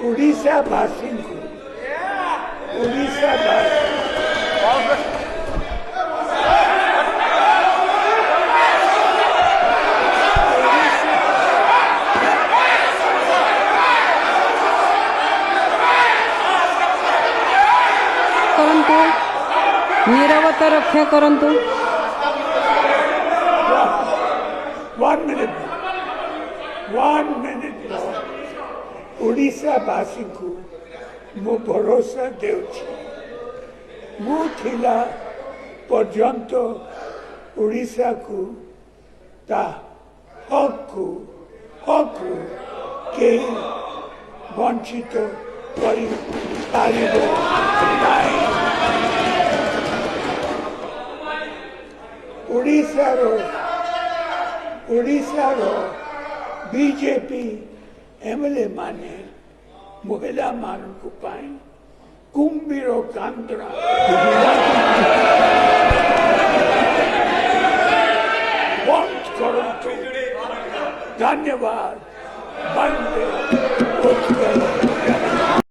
ଓଡ଼ିଶାବାସୀଙ୍କୁ ଓଡ଼ିଶାବାସୀ କରନ୍ତୁ ନିରବତା ରକ୍ଷା କରନ୍ତୁ। 1 minute ଓଡ଼ିଶାବାସୀଙ୍କୁ ମୁଁ ଭରସା ଦେଉଛି ମୁଁ ଥିଲା ପର୍ଯ୍ୟନ୍ତ ଓଡ଼ିଶାକୁ ତା ହକରୁ କେହି ବଞ୍ଚିତ କରିପାରିବ ନାହିଁ। ଓଡ଼ିଶାର ବିଜେପି ଏମଏଲଏ ମାନେ ମହିଳାମାନଙ୍କ ପାଇଁ କୁମ୍ଭୀର କାନ୍ଦରା ବନ୍ଦ କରନ୍ତୁ। ଧନ୍ୟବାଦ। ବନ୍ଦେ ଉତ୍କଳ।